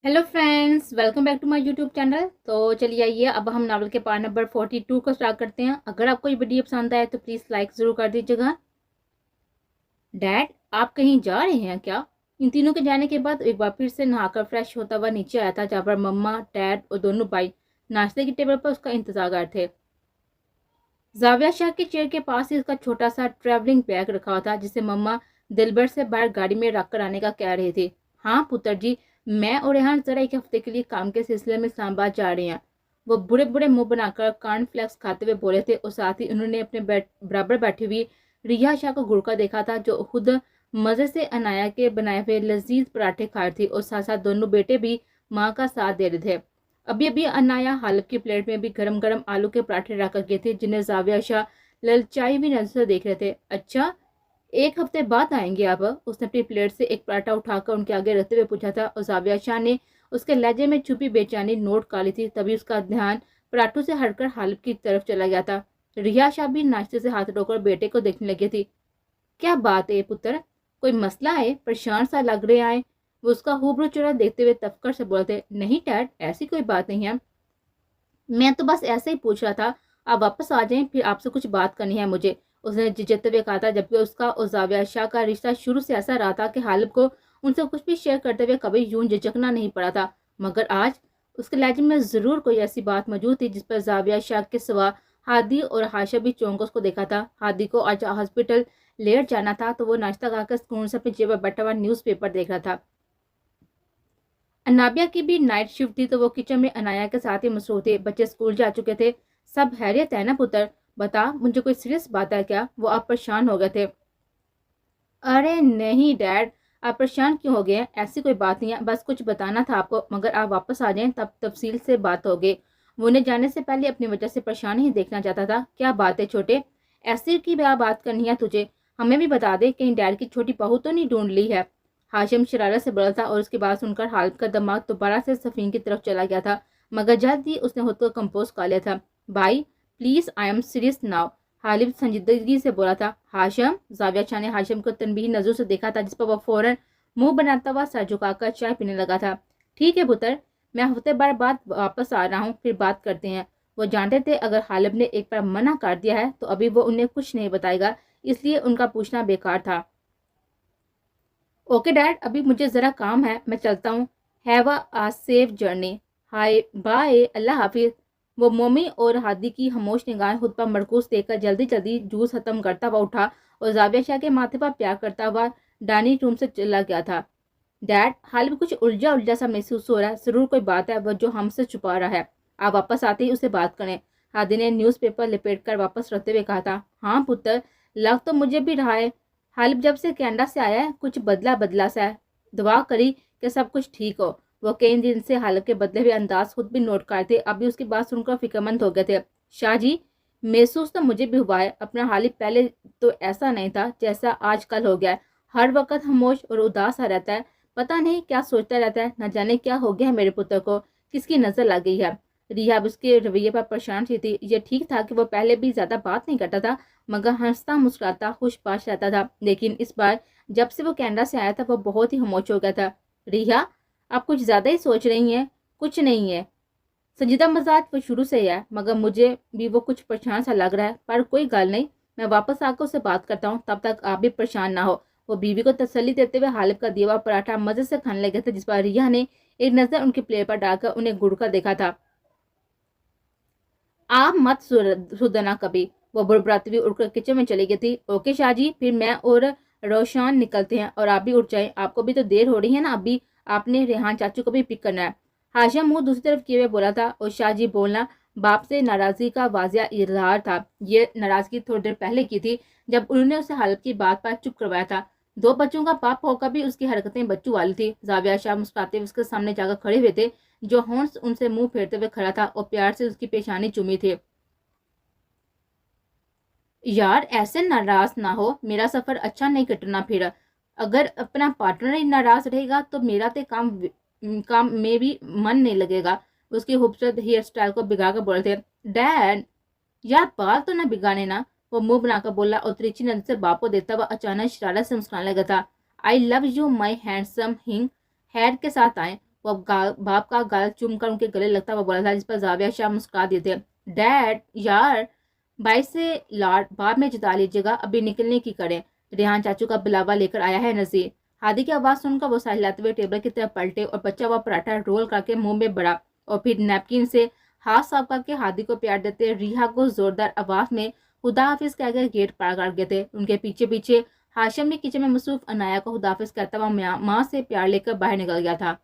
Hello friends, welcome back to my YouTube channel. तो चलिए आइए अब हम नावल के पार्ट नंबर 42 को स्टार्ट करते हैं। अगर आपको ये वीडियो पसंद आए तो प्लीज़ लाइक ज़रूर कर दीजिएगा। डैड, आप कहीं जा रहे हैं क्या? इन तीनों के जाने के बाद एक बार फिर से नहाकर फ्रेश होता हुआ नीचे आया था, जहाँ पर मम्मा, डैड और दोनों भाई नाश्ते की टेबल पर उसका इंतजार कर रहे थे। जाविया शाह के चेयर के पास ही उसका छोटा सा ट्रैवलिंग बैग रखा हुआ था, जिसे मम्मा दिलबर से बाहर गाड़ी में रख कर आने का कह रही थी। हाँ पुत्र जी, मैं और रेहान जरा एक हफ्ते के लिए काम के सिलसिले में इस्लामाबाद जा रहे हैं। वो बुरे बुरे मुंह बनाकर कॉर्नफ्लेक्स खाते हुए बोले थे, और साथ ही उन्होंने अपने बराबर बैठी हुई रिया शाह को घुड़का देखा था, जो खुद मजे से अनाया के बनाए हुए लजीज पराठे खा रही थी, और साथ साथ दोनों बेटे भी माँ का साथ दे रहे थे। अभी अभी अनाया हालब की प्लेट में भी गरम गरम आलू के पराठे रख गए थे, जिन्हें जाविया शाह ललचाई हुई नजर से देख रहे थे। अच्छा, एक हफ्ते बाद आएंगे आप? उसने अपनी प्लेट से एक पराठा उठाकर उनके आगे रखते हुए पूछा था, और जाविया शाह ने उसके लहजे में छुपी बेचैनी नोट कर ली थी। तभी उसका ध्यान पराठों से हटकर हालब की तरफ चला गया था। रिया शाह भी नाश्ते से हाथ धोकर बेटे को देखने लगी थी। क्या बात है पुत्र, कोई मसला है? परेशान सा लग रहे आए। वो उसका हुबरू चेहरा देखते हुए तफकर से बोलते, नहीं डैड, ऐसी कोई बात नहीं है, मैं तो बस ऐसे ही पूछ रहा था। आप वापस आ जाएं, फिर आपसे कुछ बात करनी है मुझे, उसने झिझकते हुए कहा था। जबकि उसका और जाविया शाह का रिश्ता शुरू से ऐसा रहा था कि हालिब को उनसे कुछ भी शेयर करते हुए कभी यूं झिझकना नहीं पड़ा था। मगर आज उसके लहजे में जरूर कोई ऐसी बात मौजूद थी जिस पर जाविया शाह के सिवा हादी और हाशा भी चौंक उसको देखा था। हादी को आज हॉस्पिटल लेट जाना था, तो वो नाश्ता खाकर सुकून से अपनी जेब पर बैठा हुआ न्यूज़पेपर देख रहा था। अनाबिया की भी नाइट शिफ्ट थी, तो वो किचन में अनाया के साथ ही मसरूफ थे। बच्चे स्कूल जा चुके थे। सब हैरियत है ना पुत्र? बता, मुझे कोई सीरियस बात है क्या? वो आप परेशान हो गए थे। अरे नहीं डैड, आप परेशान क्यों हो गए हैं? ऐसी कोई बात नहीं है, बस कुछ बताना था आपको, मगर आप वापस आ जाएं तब तफसील से बात होगी। वो उन्हें जाने से पहले अपनी वजह से परेशान ही देखना चाहता था। क्या बात है छोटे, ऐसी की बात करनी है तुझे? हमें भी बता दे, कहीं डैड की छोटी बहू तो नहीं ढूंढ ली है? हाशिम शरारत से बोला था, और उसकी बात सुनकर हालिब का दिमाग दोबारा से सफीन की तरफ चला गया था, मगर जल्द ही उसने खुद को कंपोज कर लिया था। भाई please, I am serious now, हालिब संजीदगी से बोला था। हाशिम, जाविया शाह ने हाशिम को तनबीही नजरों से देखा था, जिस पर वह फौरन मुंह बनाता हुआ सर झुकाकर चाय पीने लगा था। ठीक है पुत्र, मैं हफ्ते भर बाद वापस आ रहा हूँ, फिर बात करते हैं। वो जानते थे अगर हालिब ने एक बार मना कर दिया है तो अभी वो उन्हें कुछ नहीं बताएगा, इसलिए उनका पूछना बेकार था। ओके डैड, अभी मुझे ज़रा काम है, मैं चलता हूँ। Have a safe journey. Hi bye, Allah हाफिज। वो मोमी और हादी की खामोश निगाहें खुद पर मरकूज देखकर जल्दी जल्दी जूस खत्म करता हुआ उठा, और जाविया शाह के माथे पर प्यार करता हुआ डाइनिंग रूम से चला गया था। डैड, हाल भी कुछ उलझा उलझा सा महसूस हो रहा है, जरूर कोई बात है वो जो हमसे छुपा रहा है। आप वापस आते ही उसे बात करें, हादी ने न्यूज़पेपर लपेट कर वापस रखते हुए कहा था। हाँ पुत्र, लग तो मुझे भी रहा है, हालिब जब से कनाडा से आया है कुछ बदला बदला सा है। दुआ करी कि सब कुछ ठीक हो। वो कई दिन से हालिब के बदले हुए अंदाज खुद भी नोट करते, अभी उसकी बात सुनकर फिक्रमंद हो गए थे। शाह जी, महसूस तो मुझे भी हुआ है, अपना हालिब पहले तो ऐसा नहीं था जैसा आजकल हो गया है। हर वक्त खामोश और उदास सा रहता है, पता नहीं क्या सोचता रहता है, न जाने क्या हो गया है मेरे पुत्र को, किसकी नजर लग गई है। रिया उसके रवैये पर परेशान सी थी। ये ठीक था कि वो पहले भी ज्यादा बात नहीं करता था, मगर हंसता मुस्कुराता खुशबाश रहता था, लेकिन इस बार जब से वो कनाडा से आया था वो बहुत ही खामोश हो गया था। रिया, आप कुछ ज्यादा ही सोच रही हैं। कुछ नहीं है संजीदा मजाज वो शुरू से ही है, मगर मुझे भी वो कुछ परेशान सा लग रहा है, पर कोई गल नहीं, मैं वापस आकर उससे बात करता हूँ, तब तक आप भी परेशान ना हो। वो बीवी को तसल्ली देते हुए हालिब का दिया हुआ पराठा मजे से खाने लगे थे, जिस पर रिया ने एक नजर उनकी प्लेट पर डालकर उन्हें गुड़का देखा था। आप मत सुधरना कभी, वो बुड़बुड़ाती हुई उड़कर किचन में चली गई थी। ओके शाह जी, फिर मैं और रोशान निकलते हैं, और आप भी उठ जाएं, आपको भी तो देर हो रही है ना, अभी आपने रेहान चाचू को भी पिक करना है। हाशिम मुंह दूसरी तरफ किए हुए बोला था, और शाह जी बोलना बाप से नाराजगी का वाजिया इजहार था। ये नाराजगी थोड़ी देर पहले की थी, जब उन्होंने उसे हालत की बात पर चुप करवाया था। दो बच्चों का बाप होकर भी उसकी हरकतें बच्चों वाली थी। जाविया शाह मुस्कुराते हुए उसके सामने जाकर खड़े हुए थे, जो हॉर्न्स उनसे मुंह फेरते हुए खड़ा था और प्यार से उसकी पेशानी चूमी थे। यार ऐसे नाराज ना हो, मेरा सफर अच्छा नहीं कटना। फिर अगर अपना पार्टनर ही नाराज रहेगा तो मेरा तो काम में भी मन नहीं लगेगा। उसकी खूबसूरत हेयर स्टाइल को बिगाड़ कर बोलते, डैड यार बाल तो ना बिगाड़े ना, वो मुंह बनाकर बोला, और तिरछी नजर से बाप को देता हुआ अचानक शरारत से मुस्कुराने लगा था। I love you my handsome हिंग, हेड के साथ आए। वो बाप का गाल चूम कर उनके गले लगता हुआ बोला था, जिस पर जाविया शाह मुस्कुरा दिए थे। डैड यार, भाई से लाड बाद में जता लीजिएगा, अभी निकलने की करें। रेहान चाचू का बुलावा लेकर आया है नजीर। हादी की आवाज सुनकर वो हिलाते हुए टेबल की तरफ पलटे और बच्चा हुआ पराठा रोल करके मुंह में बढ़ा और फिर नैपकिन से हाथ साफ करके हादी को प्यार देते रिहा को जोरदार आवाज में खुदा हाफिज कहकर गेट पार कर गए थे। उनके पीछे पीछे हाशिम भी किचन में मसरूफ अनाया को खुदा हाफिज कहता हुआ माँ से प्यार लेकर बाहर निकल गया था।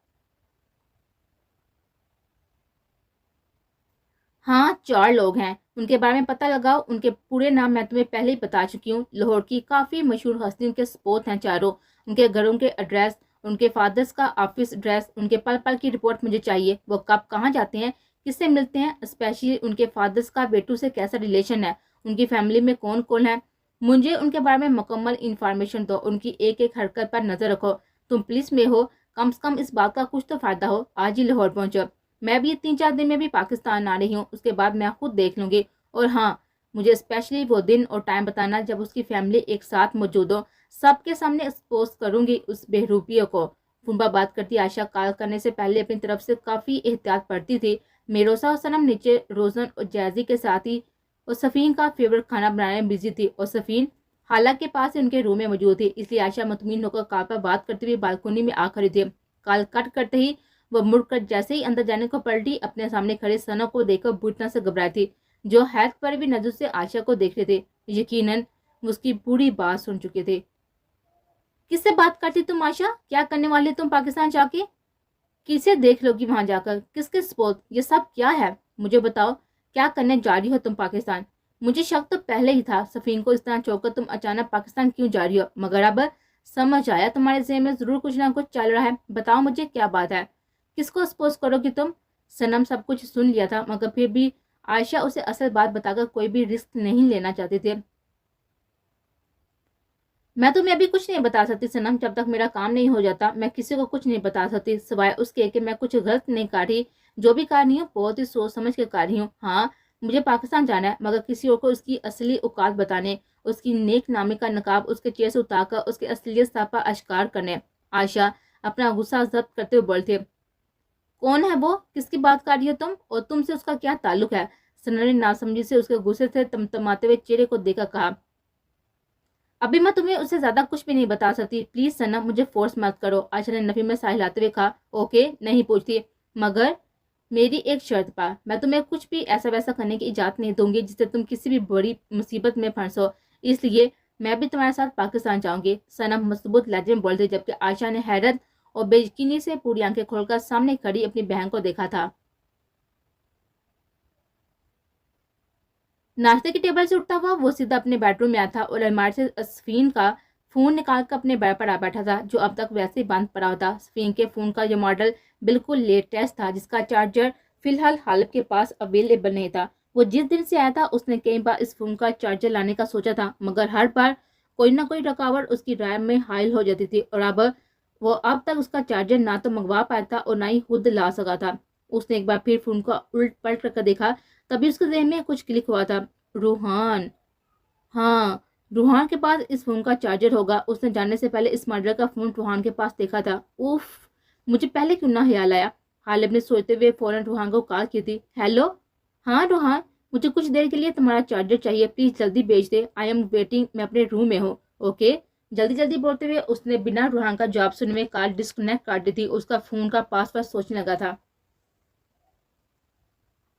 हाँ 4 लोग हैं, उनके बारे में पता लगाओ। उनके पूरे नाम मैं तुम्हें पहले ही बता चुकी हूँ। लाहौर की काफी मशहूर हस्ती उनके स्पोत हैं चारों। उनके घरों के एड्रेस, उनके फादर्स का ऑफिस एड्रेस, उनके पल पल की रिपोर्ट मुझे चाहिए। वो कब कहाँ जाते हैं, किससे मिलते हैं, स्पेशली उनके फादर्स का बेटू से कैसा रिलेशन है, उनकी फैमिली में कौन कौन है। मुझे उनके बारे में मुकम्मल इंफॉर्मेशन दो। उनकी एक एक हरकत पर नजर रखो। तुम पुलिस में हो, कम से कम इस बात का कुछ तो फायदा हो। आज ही लाहौर पहुंचो। मैं भी 3-4 दिन में भी पाकिस्तान आ रही हूँ, उसके बाद मैं खुद देख लूंगी। और हाँ, मुझे स्पेशली वो दिन और टाइम बताना जब उसकी फैमिली एक साथ मौजूद हो। सबके सामने एक्सपोज करूंगी उस बेहरूपियों को। फुम्बा बात करती आयशा कॉल करने से पहले अपनी तरफ से काफी एहतियात बरती थी। मेरोसा और सनम नीचे रोजन और जैजी के साथ ही और सफीन का फेवरेट खाना बनाने में बिजी थी और सफीन हाला के पास उनके रूम में मौजूद थी, इसलिए आयशा मुतमिन होकर कॉल पर बात करते हुए बालकोनी में आ खड़ी थी। कॉल कट करते ही वह मुड़कर जैसे ही अंदर जाने को पलटी, अपने सामने खड़े सना को देखकर बुरी तरह से घबराई थी, जो हैरत पर भी नजर से आयशा को देख रहे थे। यकीनन उसकी पूरी बात सुन चुके थे। किससे बात करती तुम आयशा? क्या करने वाले तुम पाकिस्तान जाके? किसे देख लोगी वहां जाकर? किसके सपोर्ट? ये सब क्या है? मुझे बताओ, क्या करने जा रही हो तुम पाकिस्तान? मुझे शक तो पहले ही था, सफीन को इस तरह छोड़कर तुम अचानक पाकिस्तान क्यों जा रही हो, मगर अब समझ आया तुम्हारे ज़हन में जरूर कुछ ना कुछ चल रहा है। बताओ मुझे क्या बात है, किसको सपोज करोगी तुम? सनम सब कुछ सुन लिया था, मगर फिर भी आयशा उसे असल बात बताकर कोई भी रिस्क नहीं लेना चाहते थे। मैं तुम्हें अभी कुछ नहीं बता सकती सनम, जब तक मेरा काम नहीं हो जाता मैं किसी को कुछ नहीं बता सकती, सिवाय उसके कि मैं कुछ गलत नहीं कर रही। जो भी कर रही हूँ बहुत ही सोच समझ के कर रही हूँ। हाँ, मुझे पाकिस्तान जाना है, मगर किसी और को उसकी असली औकात बताने, उसकी नेक नामी का नकाब उसके चेहरे से उतारकर उसके असलियत साफा अश्कार करने। आयशा अपना गुस्सा जब्त करते हुए बोलते, कौन है वो? किसकी बात कर रही हो तुम? और तुमसे उसका क्या ताल्लुक है? सनम ने नासमझी से उसके गुस्से से तमतमाते हुए चेहरे को देखकर कहा, अभी मैं तुम्हें उससे ज्यादा कुछ भी नहीं बता सकती। प्लीज सनम, मुझे फोर्स मत करो। आयशा ने नफी में साहिलाते हुए कहा, ओके नहीं पूछती, मगर मेरी एक शर्त पर। मैं तुम्हें कुछ भी ऐसा वैसा करने की इजाजत नहीं दूंगी जिससे तुम किसी भी बड़ी मुसीबत में फंसो, इसलिए मैं भी तुम्हारे साथ पाकिस्तान जाऊंगी। सनम मजबूत लहजे में बोलती, जबकि आयशा ने हैरत और बेयकीनी से पूरी आंखें खोलकर सामने खड़ी अपनी बहन को देखा था। नाश्ते की टेबल से उठता हुआ वो सीधा अपने बेडरूम में आया था और अलमारी से सफीन का फोन निकाल कर अपने बेड पर आ बैठा था, जो अब तक वैसे ही बंद पड़ा होता। सफीन के फोन का ये मॉडल बिल्कुल लेटेस्ट था, जिसका चार्जर फिलहाल हालिब के पास अवेलेबल नहीं था। वो जिस दिन से आया था उसने कई बार इस फोन का चार्जर लाने का सोचा था, मगर हर बार कोई ना कोई रुकावट उसकी राय में हायल हो जाती थी और अब तक उसका चार्जर ना तो मंगवा पाया था और ना ही खुद ला सका था। उसने एक बार फिर फोन को उल्ट पलट कर देखा, तभी उसके ज़हन में कुछ क्लिक हुआ था। रूहान, हाँ, रूहान के पास इस फोन का चार्जर होगा। उसने जानने से पहले इस मॉडल का फोन रूहान के पास देखा था। उफ, मुझे पहले क्यों ना ख्याल आया। हालिब ने सोचते हुए फौरन रूहान को कॉल की थी। हेलो, हाँ रूहान, मुझे कुछ देर के लिए तुम्हारा चार्जर चाहिए, प्लीज जल्दी भेज दे। आई एम वेटिंग, मैं अपने रूम में हूँ। ओके, जल्दी जल्दी बोलते हुए उसने बिना रूहान का जवाब सुने हुए कॉल डिस्कनेक्ट कर दी थी। उसका फोन का पासवर्ड सोचने लगा था।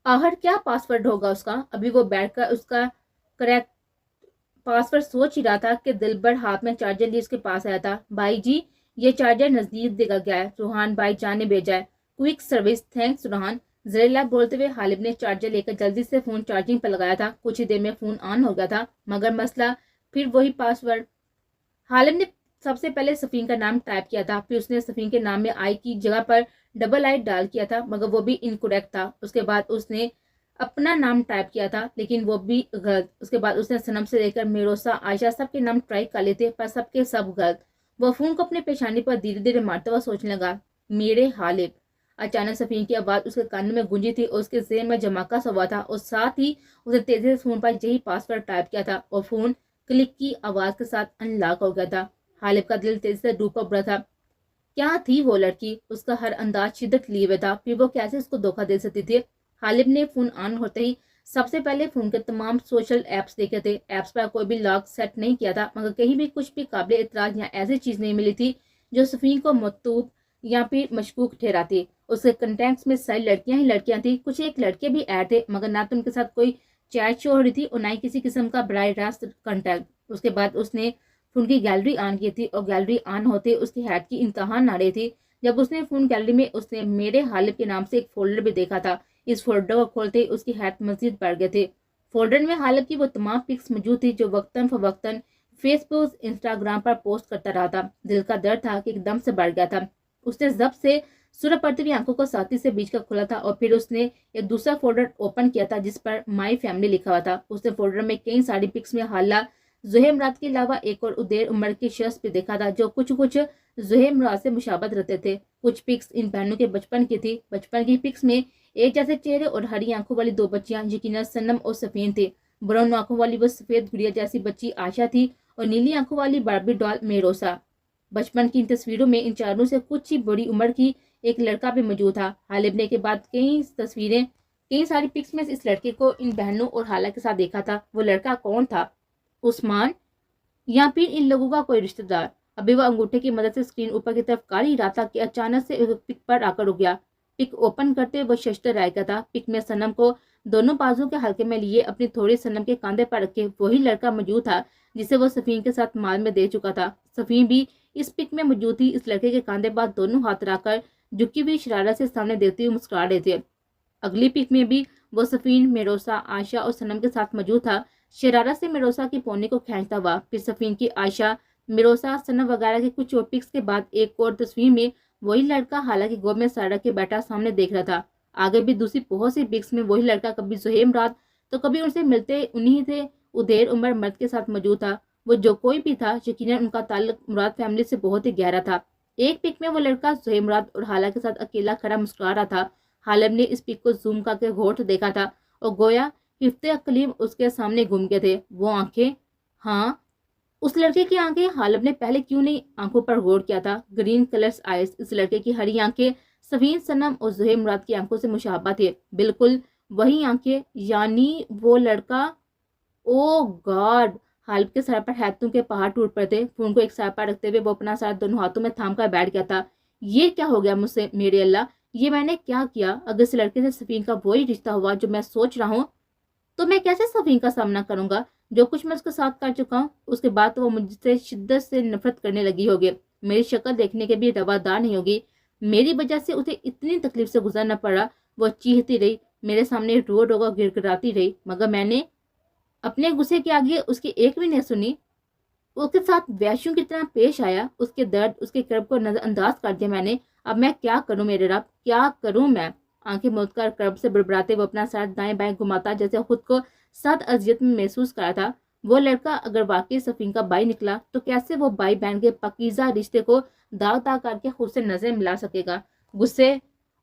आहर क्या पासवर्ड होगा उसका? अभी वो बैठकर उसका करेक्ट पासवर्ड सोच ही रहा था कि दिलबर हाथ में चार्जर लिए उसके पास आया था। भाई जी, ये चार्जर नजदीक देखा गया है, रूहान भाई जान ने भेजा है। Quick service, thanks Ruhan. जहरीला बोलते हुए हालिब ने चार्जर लेकर जल्दी से फोन चार्जिंग पर लगाया था। कुछ ही देर में फोन ऑन हो गया था, मगर मसला फिर वही पासवर्ड। हालिब ने सबसे पहले सफीन का नाम टाइप किया था, फिर उसने सफीन के नाम में आई की जगह पर डबल आई डाल किया था, मगर वो भी इनकरेक्ट था। उसके बाद उसने अपना नाम टाइप किया था, लेकिन वो भी गलत। उसके बाद उसने सनम से लेकर मेरोसा, आयशा सबके नाम ट्राई कर लेते, पर सबके सब गलत। वो फोन को अपने पेशानी पर धीरे धीरे मारता हुआ सोचने लगा, मेरे हालिब। अचानक सफीन की आवाज उसके कान में गूंजी थी और उसके ज़हन में धमाका सा हुआ था और साथ ही उसने तेजी से फोन पर यही पासवर्ड टाइप किया था और फोन क्लिक की आवाज के साथ अनलॉक हो गया था। हालिब का दिल तेजी से डूबा पड़ा था। کیا تھی وہ لڑکی؟ اس کا ہر انداز شدت لیے ہوئے تھا، پھر وہ کیسے اس کو دھوکہ دے سکتی تھی؟ غالب نے فون آن ہوتے ہی سب سے پہلے فون کے تمام سوشل ایپس دیکھے تھے۔ ایپس پر کوئی بھی لاک سیٹ نہیں کیا تھا، مگر کہیں بھی کچھ بھی قابل اعتراض یا ایسی چیز نہیں ملی تھی جو صفین کو متوب یا پھر مشکوک ٹھہراتی۔ اس کے کنٹیکٹس میں ساری لڑکیاں ہی لڑکیاں تھیں، کچھ ایک لڑکے بھی ایڈ تھے، مگر نہ تو ان کے ساتھ کوئی چیٹ شو ہو رہی تھی اور نہ ہی کسی قسم کا براہ راست کنٹیکٹ۔ اس کے بعد اس نے فون کی گیلری آن کی تھی اور گیلری آن ہوتے اس کی ہیڈ کی انتہا نہ رہی تھی۔ جب اس نے فون گیلری میں اس نے میرے غالب کے نام سے ایک فولڈر بھی دیکھا تھا۔ اس فولڈر کو کھولتے ہی اس کی ہیڈ مزید بڑھ گئے تھے۔ فولڈر میں غالب کی وہ تمام پکس موجود تھی جو وقتاً فوقتاً فیس بک انسٹاگرام پر پوسٹ کرتا رہا تھا۔ دل کا درد تھا کہ ایک دم سے بڑھ گیا تھا۔ اس نے ضبط سے سورج پڑتی ہوئی آنکھوں کو ساتھی سے بیچ کا کھولا تھا اور پھر اس نے ایک دوسرا فولڈر اوپن کیا تھا جس پر مائی فیملی لکھا ہوا تھا۔ اس نے فولڈر میں کئی ساری پکس میں حالہ زہیر مراد کے علاوہ ایک اور ادیر عمر کے شخص بھی دیکھا تھا جو کچھ زہیر مراد سے مشابہت رہتے تھے۔ کچھ پکس ان بہنوں کے بچپن کی تھی۔ بچپن کی پکس میں ایک جیسے چہرے اور ہری آنکھوں والی دو بچیاں یقیناً صنم اور صفین تھی۔ براؤن آنکھوں والی وہ سفید گڑیا جیسی بچی عائشہ تھی اور نیلی آنکھوں والی باربی ڈال میروسا۔ بچپن کی ان تصویروں میں ان چاروں سے کچھ ہی بڑی عمر کی ایک لڑکا بھی موجود تھا۔ غالب نے کے بعد کئی ساری پکس میں اس لڑکے کو ان بہنوں اور خالہ کے ساتھ دیکھا تھا۔ وہ لڑکا کون تھا؟ عثمان یا پھر ان لوگوں کا کوئی رشتہ دار؟ ابھی وہ انگوٹھے کی مدد سے اسکرین اوپر کی طرف کر ہی رہا تھا کہ اچانک سے ایک پک پر آ کر رک گیا۔ پک اوپن کرتے وہ ششتر رائے کا تھا۔ پک میں صنم کو دونوں بازو کے حلقے میں لیے اپنی تھوڑی صنم کے کاندھے پر رکھے وہی لڑکا موجود تھا جسے وہ صفین کے ساتھ مال میں دے چکا تھا۔ صفین بھی اس پک میں موجود تھی۔ اس لڑکے کے کاندھے پر دونوں ہاتھ رکھ کر جھکی ہوئی شرارت سے سامنے دیکھتے ہوئے مسکرا رہے تھے۔ اگلی پک میں بھی وہ صفین، میروسا، عائشہ اور صنم کے ساتھ موجود تھا، شرارت سے میروسا کی پونی کو کھینچتا ہوا۔ پھر صفین کی عائشہ، میروسا، صنم وغیرہ کے کچھ اور پکس کے بعد ایک اور تصویر میں وہی لڑکا حالانکہ گود میں سر رکھ کے بیٹھا سامنے دیکھ رہا تھا۔ آگے بھی دوسری بہت سی پکس میں وہی لڑکا کبھی زہیر مراد تو کبھی ان سے ملتے انہی تھے ادیر عمر مرد کے ساتھ موجود تھا۔ وہ جو کوئی بھی تھا یقیناً ان کا تعلق مراد فیملی سے بہت ہی گہرا تھا۔ ایک پک میں وہ لڑکا زہیر مراد اور حالہ کے ساتھ اکیلا کھڑا مسکرا رہا تھا۔ غالب نے اس پک کو زوم کر کے غور سے دیکھا تھا اور گویا حفظ عقلیم اس کے سامنے گھوم گئے تھے۔ وہ آنکھیں، ہاں اس لڑکے کی آنکھیں۔ غالب نے پہلے کیوں نہیں آنکھوں پر غور کیا تھا؟ Green colours eyes. اس لڑکے کی ہری آنکھیں صفین، صنم اور زہیر مراد کی آنکھوں سے مشابہ تھے، بالکل وہی آنکھیں، یعنی وہ لڑکا۔ او گاڈ! غالب کے سر پر ہیتوں کے پہاڑ ٹوٹ پڑے تھے۔ فون کو ایک سر پر رکھتے ہوئے وہ اپنا سر دونوں ہاتھوں میں تھام کر بیٹھ گیا تھا۔ یہ کیا ہو گیا مجھ سے؟ میرے اللہ، یہ میں نے کیا کیا؟ اگر اس لڑکے سے صفین کا وہی رشتہ ہوا جو میں سوچ رہا ہوں تو میں کیسے صفین کا سامنا کروں گا؟ جو کچھ میں اس کے ساتھ کر چکا ہوں اس کے بعد تو وہ مجھ سے شدت سے نفرت کرنے لگی ہوگی، میری شکل دیکھنے کے بھی روادار نہیں ہوگی، میری وجہ سے اسے اتنی تکلیف سے گزرنا پڑا۔ وہ چیختی رہی، میرے سامنے رو رو کر گر گراتی رہی، مگر میں نے اپنے غصے کے آگے اس کی ایک بھی نہیں سنی۔ اس کے ساتھ وحشیوں کی طرح پیش آیا، اس کے درد، اس کے کرب کو نظر انداز کر دیا میں نے۔ اب میں کیا کروں میرے رب، کیا کروں میں؟ آنکھیں موند کر کرب سے بڑبڑاتے وہ اپنا سر دائیں بائیں گھماتا جیسے خود کو سخت اذیت میں محسوس کرا تھا۔ وہ لڑکا اگر واقعی صفین کا بھائی نکلا تو کیسے وہ بھائی بہن کے پاکیزہ رشتے کو داغ داغ کر کے خود سے نظر ملا سکے گا؟ غصے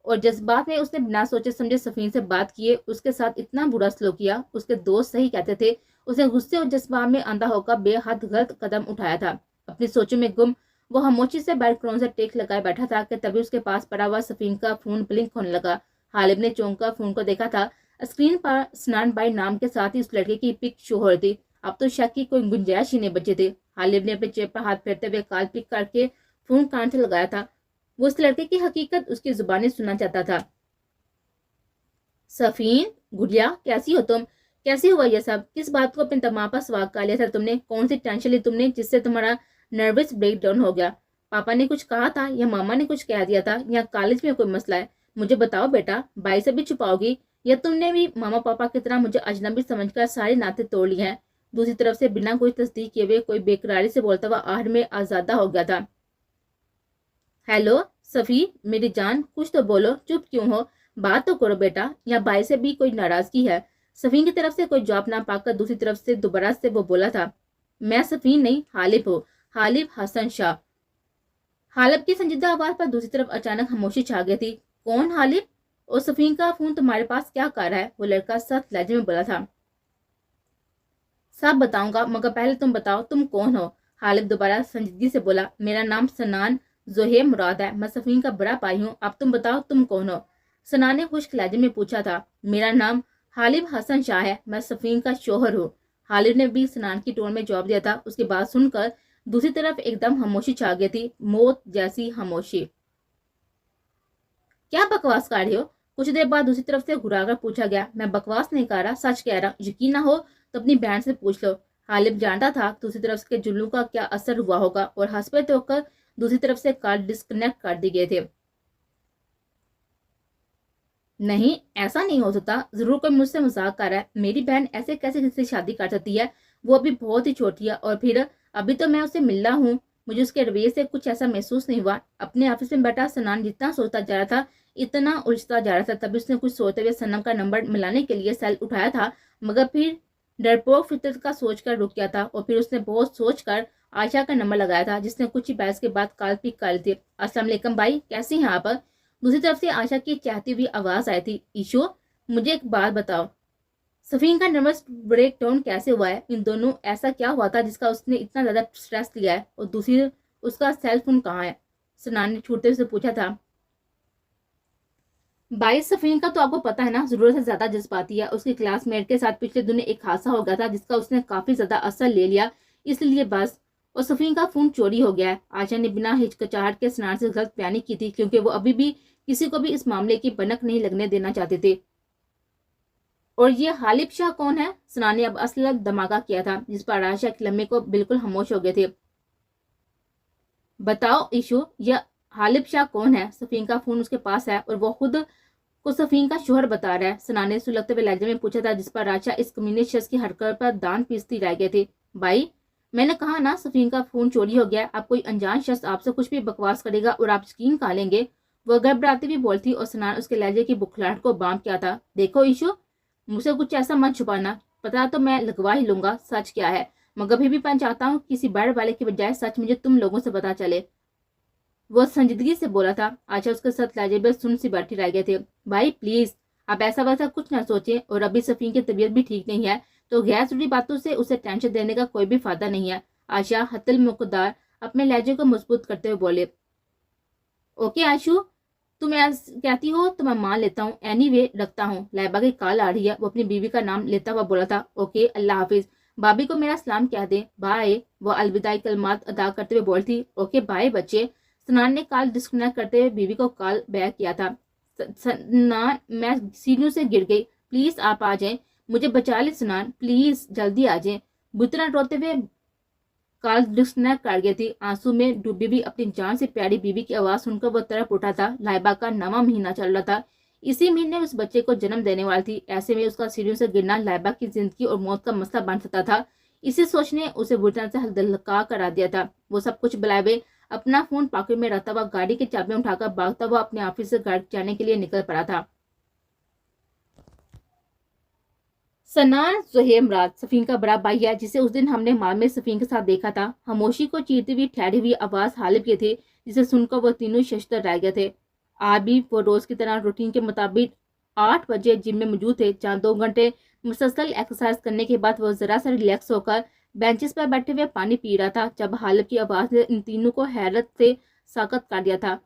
اور جذبات میں اس نے بنا سوچے سمجھے صفین سے بات کیے، اس کے ساتھ اتنا برا سلوک کیا۔ اس کے دوست صحیح کہتے تھے، اس نے غصے اور جذبات میں اندھا ہو کر بے حد غلط قدم اٹھایا تھا۔ اپنی سوچوں میں گم وہ خاموشی سے بیڈ کرون سے ٹیک لگائے بیٹھا تھا کہ تبھی اس کے پاس پڑا ہوا صفین کا فون بلنک ہونے لگا۔ غالب نے چونک کر فون کو دیکھا تھا، اسکرین پر سنان بائی نام کے ساتھ ہی اس لڑکے کی پک شو ہو رہی تھی۔ اب تو شک کی کوئی گنجائش ہی نہیں بچے تھے۔ غالب نے اپنے جیب پر ہاتھ پھیرتے ہوئے کال پک کر کے فون کان سے لگایا تھا۔ وہ اس لڑکے کی حقیقت اس کی زبانی سننا چاہتا تھا۔ صفین، گڑیا، کیسی ہو تم؟ کیسے ہوا یہ سب؟ کس بات کو اپنے دماغ پر سوار کر لیا تھا تم نے؟ کون سی ٹینشن لی تم نے جس سے تمہارا نروس بریک ڈاؤن ہو گیا؟ پاپا نے کچھ کہا تھا یا ماما نے کچھ کہہ دیا تھا یا کالج میں کوئی مسئلہ ہے؟ مجھے بتاؤ بیٹا، بھائی سے بھی چھپاؤ گی یا تم نے بھی ماما پاپا کی طرح مجھے اجنبی سمجھ کر سارے ناطے توڑ لیے ہیں؟ دوسری طرف سے بنا کوئی تصدیق کیے ہوئے کوئی بے قراری سے بولتا ہوا آہر میں آزادہ ہو گیا تھا۔ ہیلو صفی، میری جان، کچھ تو بولو، چپ کیوں ہو؟ بات تو کرو بیٹا، یا بھائی سے بھی کوئی ناراضگی ہے؟ صفین کی طرف سے کوئی جواب نہ پا کر دوسری طرف سے دوبارہ سے وہ بولا تھا، میں صفین نہیں، غالب ہوں، غالب حسن شاہ۔ غالب کی سنجیدہ آواز پر دوسری طرف اچانک خاموشی چھا گئی تھی۔ کون غالب؟ اور صفین کا فون تمہارے پاس کیا کر رہا ہے؟ وہ لڑکا سخت لہجے میں بولا تھا۔ سب بتاؤں گا، مگر پہلے تم بتاؤ تم کون ہو؟ غالب دوبارہ سنجیدگی سے بولا، میرا نام سنان ज़ोहेब मुराद है, मैं सफ़ीन का बड़ा भाई हूँ, अब तुम बताओ तुम कौन हो? सना ने खुश्क लहजे में पूछा था। मेरा नाम हालिब हसन शाह है, मैं सफ़ीन का शोहर हूँ। हालिब ने भी सनान की टोन में जवाब दिया था। उसकी बात सुनकर दूसरी तरफ एकदम खामोशी छा गई थी, मौत जैसी खामोशी। क्या बकवास कर रहे हो? कुछ देर बाद दूसरी तरफ से घुराकर पूछा गया। मैं बकवास नहीं कर रहा, सच कह रहा। यकीन ना हो तो अपनी बहन से पूछ लो। हालिब जानता था दूसरी तरफ के जुल्लू का क्या असर हुआ होगा और हंसते होकर दूसरी तरफ से कॉल डिस्कनेक्ट कर दिए गए थे। नहीं, ऐसा नहीं हो सकता, जरूर कोई मुझसे मजाक कर रहा है। मेरी बहन ऐसे कैसे किसी से शादी कर सकती है? वो अभी बहुत ही छोटी है और फिर अभी तो मैं उसे मिल रहा हूँ। मुझे उसके रवैये से कुछ ऐसा महसूस नहीं हुआ। अपने ऑफिस में बैठा सनान जितना सोचता जा रहा था, इतना उलझता जा रहा था, तभी उसने कुछ सोचते हुए सनम का नंबर मिलाने के लिए सेल उठाया था, मगर फिर डरपोक फितरत का सोचकर रुक गया था और फिर उसने बहुत सोचकर आयशा का नंबर लगाया था, जिसने कुछ ही बहस के बाद कॉल पिक कर ली थी। अस्सलाम वालेकुम भाई, कैसी हैं आप? दूसरी तरफ से आशा की चाहती हुई आवाज आई थी। ईशो, मुझे एक बात बताओ, सफीन का नर्वस ब्रेक डाउन कैसे हुआ है? इन दोनों ऐसा क्या हुआ था जिसका उसने इतना ज्यादा स्ट्रेस लिया है? और दूसरी, उसका सेल फोन कहाँ है? सनान ने छूटते से पूछा था। भाई सफीन का तो आपको पता है ना, जरूरत से ज्यादा जज्बाती है। उसकी क्लासमेट के साथ पिछले दिनों एक हादसा हो गया था जिसका उसने काफी ज्यादा असर ले लिया, इसलिए बस। और सफीन का फोन चोरी हो गया है। आशा ने बिना हिचकिचाहट के सनान से गलत बयानी की थी, क्योंकि वो अभी भी किसी को भी इस मामले की भनक नहीं लगने देना चाहते थे। और ये हालिब शाह कौन है? सना ने अब असल धमाका किया था, जिस पर आशा एक लम्हे को बिल्कुल खामोश हो गए थे। बताओ ईशू, यह हालिब शाह कौन है? सफीन का फोन उसके पास है और वो खुद को सफीन का शोहर बता रहा है, सना ने सुलगते हुए लहजे में पूछा था, जिस पर आशा इस कमीने शख्स की हरकत पर दांत पीसती रह गए थे। भाई, मैंने कहा ना सफीन का फोन चोरी हो गया। अब कोई अनजान शख्स आपसे कुछ भी बकवास करेगा और आप यकीन खा लेंगे। वह घबराती हुई बोलती और सनान उसके लहजे की बुखलाहट को बांध किया था। देखो ईशू, मुझसे कुछ ऐसा मत छुपाना, पता तो मैं लगवा ही लूंगा सच क्या है, मगर भी मैं चाहता हूँ किसी बड़े वाले के बजाय सच मुझे तुम लोगों से पता चले। वो संजीदगी से बोला था। आशा उसके साथ लहजे में सुन सी बैठी रह गए थे। भाई प्लीज, आप ऐसा वैसा कुछ ना सोचें, और अभी सफीन की तबीयत भी ठीक नहीं है, तो गैर जरूरी बातों से उसे टेंशन देने का कोई भी फायदा नहीं है। आशा हतल मुकदार अपने लहजे को मजबूत करते हुए बोले। ओके आशु, तुम कहती हो तो मैं मान लेता हूँ। एनीवे, रखता हूँ, लाइबा की कॉल आ रही है। वो अपनी बीवी का नाम लेता हुआ बोला था। ओके, अल्लाह हाफिज, भाभी को मेरा सलाम कह दे, बाय। वो अलविदाई कलमात अदा करते हुए बोलती। ओके बाय बच्चे। सनान ने कॉल डिस्कनेक्ट करते हुए बीवी को कॉल बैक किया था। सनान, मैं सीढ़ियों से गिर गई, प्लीज आप आ जाएं, मुझे बचा ले सनान, प्लीज जल्दी आ जाएं। बुतना रोते हुए कॉल डिस्कनेक्ट कर गई थी। आंसू में डूबी भी अपनी जान से प्यारी बीवी की आवाज सुनकर वो तरफ उठा था। लाइबा का 9वां महीना चल रहा था। इसी महीने उस बच्चे को जन्म देने वाली थी। ऐसे में उसका सीढ़ियों से गिरना लाइबा की जिंदगी और मौत का मसला बन सकता था। इसी सोच ने उसे बुरी तरह से हल्का करा दिया था। वो सब कुछ बुलाए अपना फोन पॉकेट में रखता हुआ गाड़ी की चाबियां उठाकर भागता हुआ अपने ऑफिस से घर जाने के लिए निकल पड़ा था। सनान ज़ोहेब मुराद सफीन का बड़ा भाई है, जिसे उस दिन हमने माल में सफीन के साथ देखा था। खामोशी को चीरती हुई ठहरी हुई आवाज हालिब की थी, जिसे सुनकर वो तीनों शशतर रह गए थे। आज भी वो रोज की तरह रूटीन के मुताबिक 8 बजे जिम में मौजूद थे, जहाँ 2 घंटे मुसलसल एक्सरसाइज करने के बाद वो जरा सा रिलैक्स होकर बेंचेस पर बैठे हुए पानी पी रहा था, जब हालिब की आवाज ने इन तीनों को हैरत से साकत कर दिया था।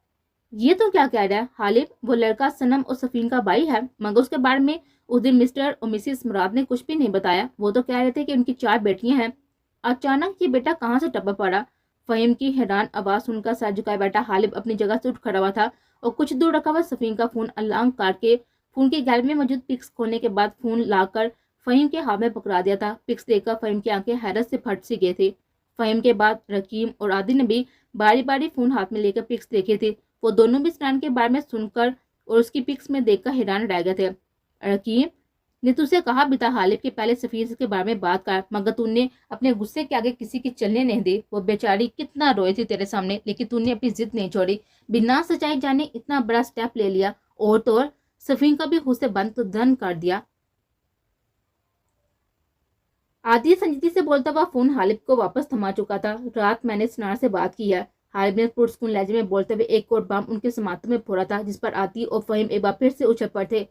ये तो क्या कह रहा है हालिब? वो लड़का सनम और सफीन का भाई है, मगर उसके बारे में उस दिन मिस्टर और मिसिस मुराद ने कुछ भी नहीं बताया। वो तो कह रहे थे कि उनकी 4 बेटियां हैं। अचानक ये बेटा कहाँ से टपक पड़ा? फहीम की हैरान आवाज सुनकर सर झुकाए बैठा हालिब अपनी जगह से उठ खड़ा हुआ था और कुछ दूर रखा हुआ सफीन का फोन अलार्म काट के फोन की गैलरी में मौजूद पिक्स खोलने के बाद फोन लाकर फहीम के हाथ में पकड़ा दिया था। पिक्स देखकर फहीम की आंखें हैरत से फट सी गई थी। फहीम के बाद रकीम और आदि ने भी बारी बारी फोन हाथ में लेकर पिक्स देखे थे। वो दोनों भी स्टैंड के बारे में सुनकर और उसकी पिक्स में देखकर हैरान रह गए थे। रकीम ने तुझसे कहा भी था हालिब के पहले सफीर के बारे में बात कर, मगर तूने अपने गुस्से के आगे किसी की चलने नहीं दी। वो बेचारी कितना रोई थी तेरे सामने, लेकिन तूने अपनी जिद नहीं छोड़ी। बिना सच्चाई जाने इतना बड़ा स्टेप ले लिया, और तो और सफीन का भी हुस्से बंद धन कर दिया। आदि संजीती से बोलता हुआ फोन हालिब को वापस थमा चुका था। रात मैंने सनार से बात की है, हालिब ने पुरस्कून लहजे में बोलते हुए एक और बम उनके समातों में फोड़ा था, जिस पर आदि और फहीम एक बार फिर से उछल पड़े।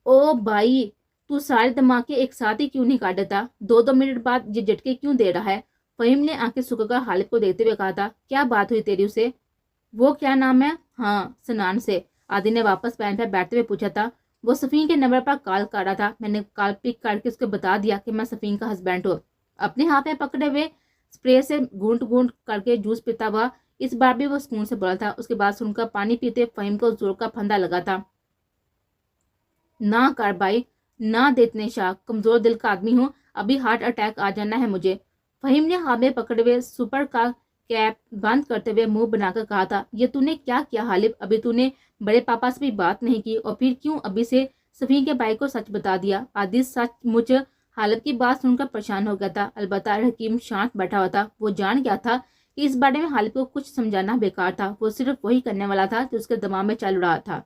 ओ भाई, तू सारे धमाके एक साथ ही क्यों नहीं काट देता? 2-2 मिनट बाद ये झटके क्यों दे रहा है? फहीम ने आंखें सुखाकर हालिब को देखते हुए कहा था। क्या बात हुई तेरी उसे? वो क्या नाम है? हाँ, सनान से। आदि ने वापस पैन पर बैठते हुए पूछा था। वो सफीन के नंबर पर कॉल कर रहा था। मैंने कॉल पिक करके उसको बता दिया कि मैं सफीन का हस्बैंड हूँ। अपने हाथ में पकड़े हुए स्प्रे से घूंट घूंट करके जूस पीता हुआ इस बार भी वो सुकून से बोला था। उसके बाद सुनकर पानी पीते फहीम को जोर का फंदा लगा था। ना कर भाई, ना दे इतने शाह, कमजोर दिल का आदमी हूँ, अभी हार्ट अटैक आ जाना है मुझे। फहीम ने हाथ में पकड़े हुए सुपर का कैप बंद करते हुए मुंह बनाकर कहा था। ये तूने क्या किया हालिब? अभी तूने बड़े पापा से भी बात नहीं की और फिर क्यों अभी से सफीन के भाई को सच बता दिया? आदि सचमुच हालिब की बात सुनकर परेशान हो गया था। अलबत्ता हकीम शांत बैठा हुआ था। वो जान गया था कि इस बारे में हालिब को कुछ समझाना बेकार था। वो सिर्फ वही करने वाला था जो उसके दिमाग में चल रहा था।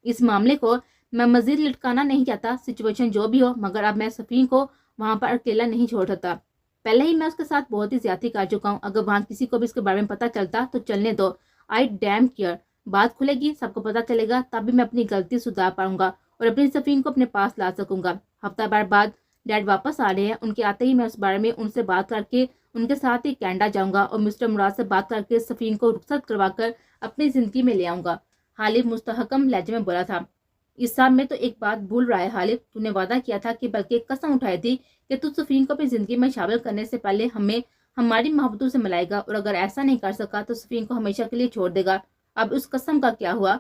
इस मामले को मैं मजीद लटकाना नहीं चाहता, सिचुएशन जो भी हो, मगर अब मैं सफीन को वहां पर अकेला नहीं छोड़ सकता। पहले ही मैं उसके साथ बहुत ही ज्यादती कर चुका हूँ। अगर वहां किसी को भी इसके बारे में पता चलता तो चलने दो। आई डैम केयर। बात खुलेगी, सबको पता चलेगा, तभी मैं अपनी गलती सुधार पाऊंगा और अपनी सफीन को अपने पास ला सकूंगा। हफ्ता भर बाद डैड वापस आ रहे हैं। उनके आते ही मैं उस बारे में उनसे बात करके उनके साथ ही कनाडा जाऊंगा और मिस्टर मुराद से बात करके सफीन को रुखसत करवाकर अपनी जिंदगी में ले आऊंगा। हालिब मुस्तहकम लहजे में बोला था। इस सब में तो एक बात भूल रहा है हालिब, तूने वादा किया था कि बल्कि कसम उठाई थी कि तू सफीन को अपनी जिंदगी में शामिल करने से पहले हमें हमारी मोहब्बतों से मिलाएगा और अगर ऐसा नहीं कर सका तो सफीन को हमेशा के लिए छोड़ देगा। अब उस कसम का क्या हुआ?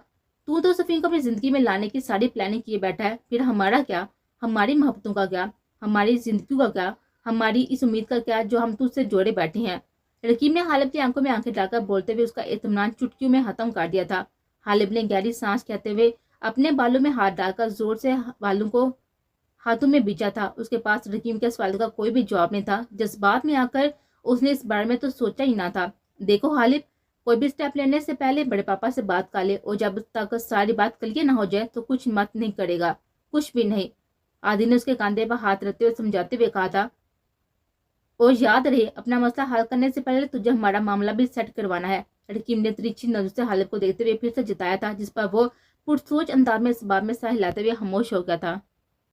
तू तो सफीन को अपनी जिंदगी में लाने की सारी प्लानिंग किए बैठा है, फिर हमारा क्या? हमारी मोहब्बतों का क्या? हमारी जिंदगी का क्या? हमारी इस उम्मीद का क्या जो हम तुझसे जोड़े बैठे हैं? रकीब ने हालिब की आंखों में आंखें डालकर बोलते हुए उसका इत्मीनान चुटकियों में खत्म कर दिया था। हालिब ने गहरी सांस कहते हुए अपने बालों में हाथ डालकर जोर से बालों को हाथों में बीचा था। उसके पास रकीम के सवाल का कोई भी जवाब नहीं था। जज्बात में आकर उसने इस बारे में तो सोचा ही ना था। देखो हालिब, कोई भी स्टेप लेने से पहले बड़े पापा से बात कर ले और जब तक सारी बात क्लियर ना हो जाए तो कुछ मत नहीं करेगा, कुछ भी नहीं। आदि ने उसके कंधे पर हाथ रखते हुए समझाते हुए कहा था। और याद रहे, अपना मसला हल करने से पहले तुझे हमारा मामला भी सेट करवाना है। रकीम ने तिरछी नजर से हालिब को देखते हुए फिर से जताया था, जिस पर वो पुरसोच अंदाज में इस बात में सह हिलाते हुए खामोश हो गया था।